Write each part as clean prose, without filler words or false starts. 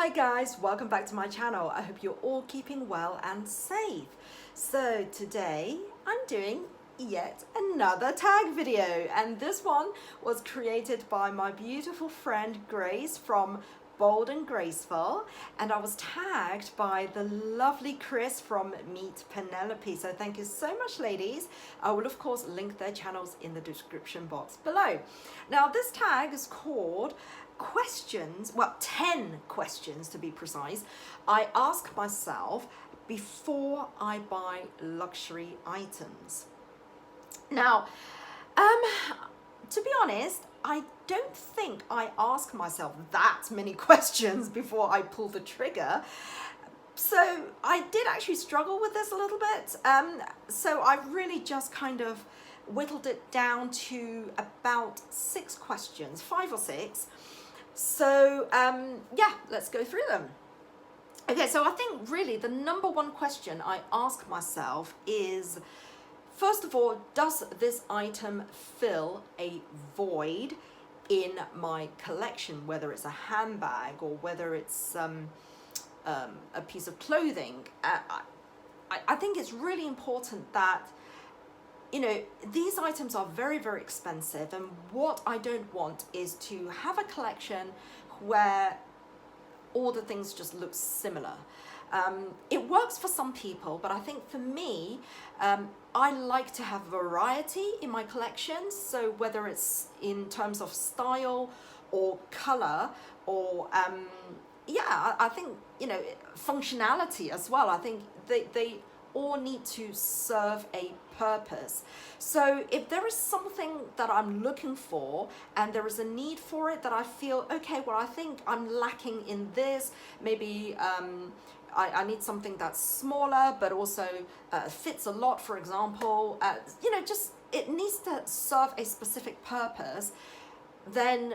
Hi guys, welcome back to my channel. I hope you're all keeping well and safe. So today I'm doing yet another tag video, and this one was created by my beautiful friend Grace from Bold and Graceful, and I was tagged by the lovely Chris from Meet Penelope. So thank you so much, ladies. I will of course link their channels in the description box below. Now this tag is called questions, well, 10 questions to be precise, I ask myself before I buy luxury items. Now, to be honest, I don't think I ask myself that many questions before I pull the trigger. So I did actually struggle with this a little bit. So I've really just kind of whittled it down to about 6 questions, 5 or 6. So yeah, let's go through them. Okay, so I think really the number one question I ask myself is, first of all, does this item fill a void in my collection, whether it's a handbag or whether it's a piece of clothing? I think it's really important that, you know, these items are very, very expensive, and what I don't want is to have a collection where all the things just look similar. It works for some people, but I think for me, I like to have variety in my collection. So whether it's in terms of style or color or yeah, I think, you know, functionality as well. I think they all need to serve a purpose. So if there is something that I'm looking for and there is a need for it that I feel, okay, well, I think I'm lacking in this, maybe I need something that's smaller but also fits a lot, for example, you know, just it needs to serve a specific purpose, then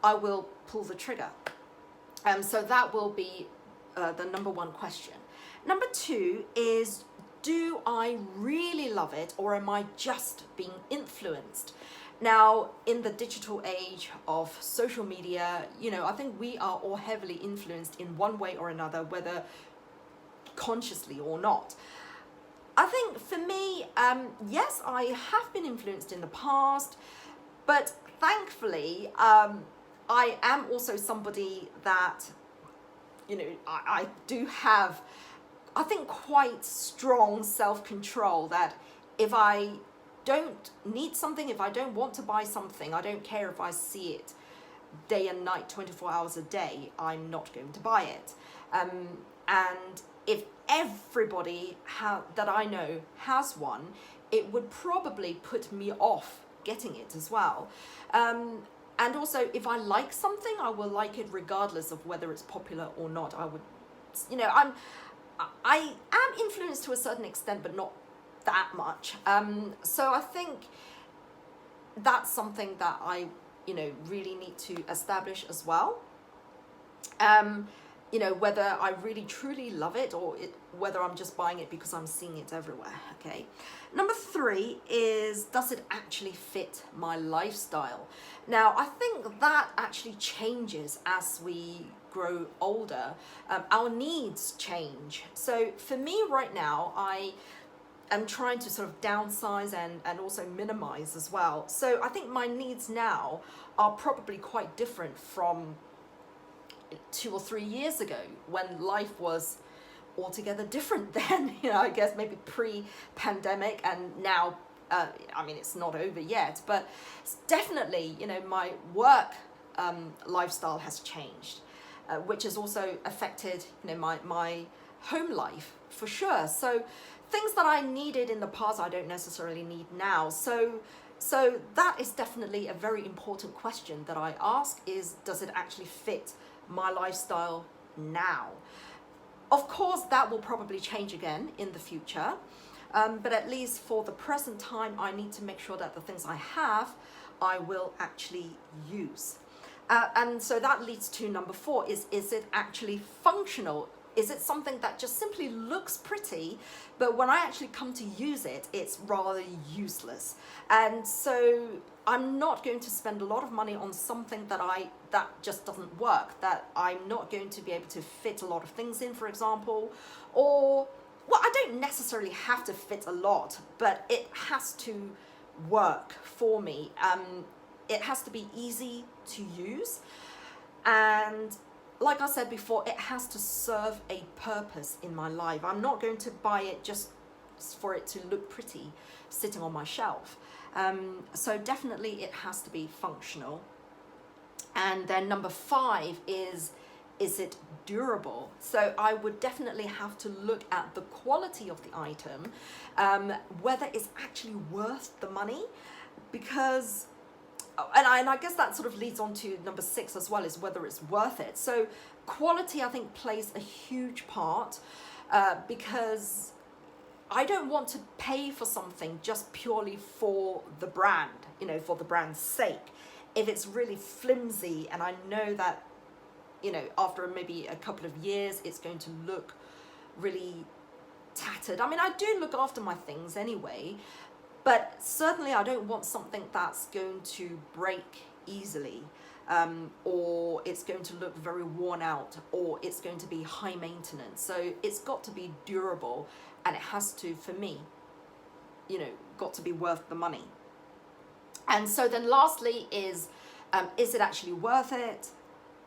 I will pull the trigger. So that will be the number one question. Number 2 is, do I really love it, or am I just being influenced? Now, in the digital age of social media, you know, I think we are all heavily influenced in one way or another, whether consciously or not. I think for me, yes, I have been influenced in the past, but thankfully, I am also somebody that, you know, I do have, I think, quite strong self-control, that if I don't need something, if I don't want to buy something, I don't care if I see it day and night, 24 hours a day, I'm not going to buy it. And if everybody that I know has one, it would probably put me off getting it as well. And also, if I like something, I will like it regardless of whether it's popular or not. I would, you know, I am influenced to a certain extent, but not that much. So I think that's something that I, you know, really need to establish as well. You know, whether I really truly love it, or whether I'm just buying it because I'm seeing it everywhere. Okay. Number 3 is, does it actually fit my lifestyle? Now, I think that actually changes as we grow older. Our needs change. So for me right now, I am trying to sort of downsize and also minimize as well. So I think my needs now are probably quite different from 2 or 3 years ago, when life was altogether different then. You know, I guess maybe pre-pandemic, and now I mean, it's not over yet, but definitely, you know, my work lifestyle has changed, which has also affected, you know, my home life for sure. So things that I needed in the past, I don't necessarily need now. So that is definitely a very important question that I ask, is, does it actually fit my lifestyle now? Of course, that will probably change again in the future, but at least for the present time, I need to make sure that the things I have, I will actually use. And so that leads to number 4, is it actually functional is it something that just simply looks pretty, but when I actually come to use it, it's rather useless? And so I'm not going to spend a lot of money on something that just doesn't work, that I'm not going to be able to fit a lot of things in, for example, or, well, I don't necessarily have to fit a lot, but it has to work for me. It has to be easy to use, and like I said before, it has to serve a purpose in my life. I'm not going to buy it just for it to look pretty sitting on my shelf. So definitely it has to be functional. And then number 5 is it durable? So I would definitely have to look at the quality of the item, whether it's actually worth the money, because and I guess that sort of leads on to number 6 as well, is whether it's worth it. So quality, I think, plays a huge part, because I don't want to pay for something just purely for the brand, for the brand's sake. If it's really flimsy and I know that, after maybe a couple of years, it's going to look really tattered. I mean, I do look after my things anyway, but certainly I don't want something that's going to break easily, or it's going to look very worn out, or it's going to be high maintenance. So it's got to be durable, and it has to, for me, got to be worth the money. And so then lastly is it actually worth it,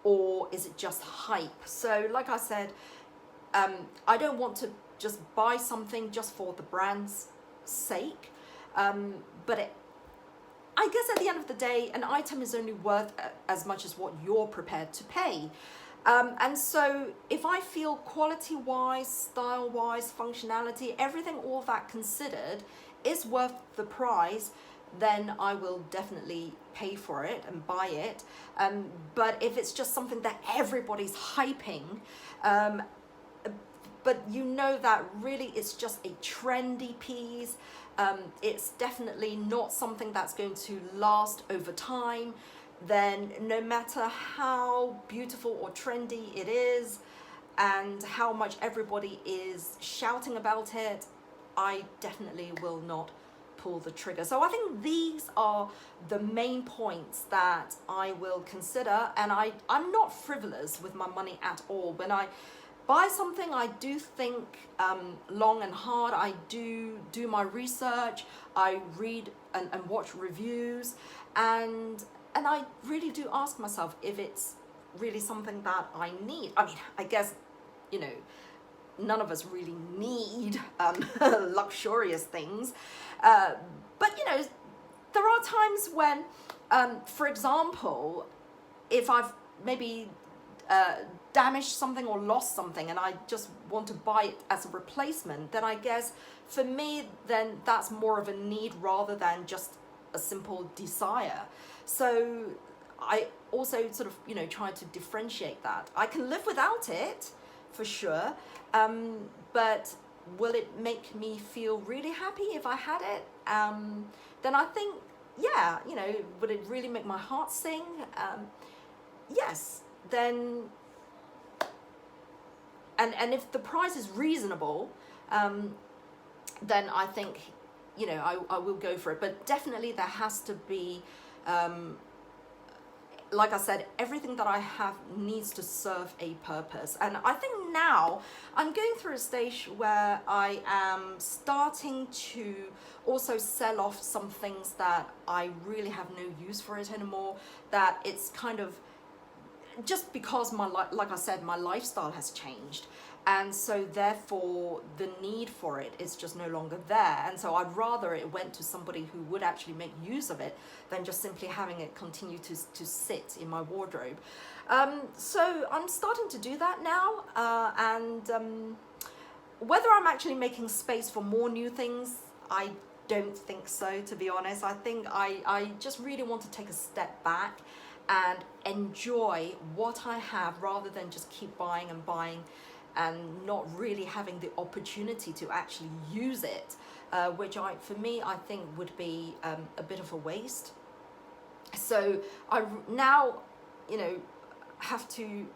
or is it just hype? So like I said, I don't want to just buy something just for the brand's sake. But I guess at the end of the day, an item is only worth as much as what you're prepared to pay. And so if I feel quality-wise, style-wise, functionality, everything, all that considered, is worth the price, then I will definitely pay for it and buy it. But if it's just something that everybody's hyping, but that really it's just a trendy piece, it's definitely not something that's going to last over time, then no matter how beautiful or trendy it is and how much everybody is shouting about it, I definitely will not pull the trigger. So I think these are the main points that I will consider, and I'm not frivolous with my money at all. When I buy something, I do think long and hard. I do my research. I read and watch reviews, and I really do ask myself if it's really something that I need. I mean, I guess, none of us really need luxurious things, but there are times when, for example, if I've maybe damaged something or lost something and I just want to buy it as a replacement, then I guess for me, then that's more of a need rather than just a simple desire. So I also sort of, try to differentiate that. I can live without it for sure, but will it make me feel really happy if I had it? Then I think, yeah, would it really make my heart sing? Yes. Then, and if the price is reasonable, then I think, I will go for it. But definitely there has to be, like I said, everything that I have needs to serve a purpose. And I think now I'm going through a stage where I am starting to also sell off some things that I really have no use for it anymore, that it's kind of just because like I said, my lifestyle has changed, and so therefore the need for it is just no longer there. And so I'd rather it went to somebody who would actually make use of it than just simply having it continue to sit in my wardrobe. So I'm starting to do that now, and whether I'm actually making space for more new things, I don't think so, to be honest. I think I just really want to take a step back and enjoy what I have rather than just keep buying and buying and not really having the opportunity to actually use it, which for me I think would be a bit of a waste. So I now have to,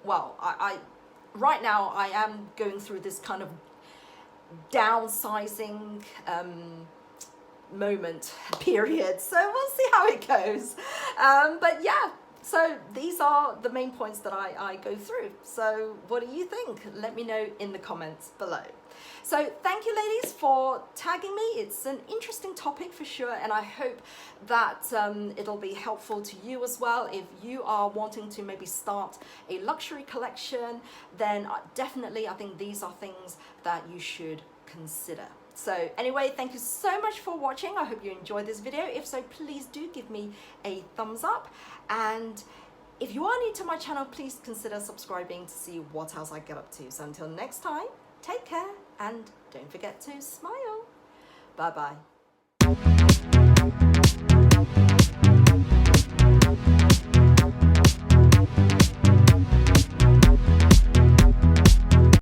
well, I right now I am going through this kind of downsizing moment period, so we'll see how it goes. But yeah, so these are the main points that I go through. So what do you think? Let me know in the comments below. So thank you ladies for tagging me. It's an interesting topic for sure, and I hope that it'll be helpful to you as well. If you are wanting to maybe start a luxury collection, then definitely I think these are things that you should consider. So anyway, thank you so much for watching. I hope you enjoyed this video. If so, please do give me a thumbs up, and if you are new to my channel, please consider subscribing to see what else I get up to. So until next time, take care and don't forget to smile. Bye bye.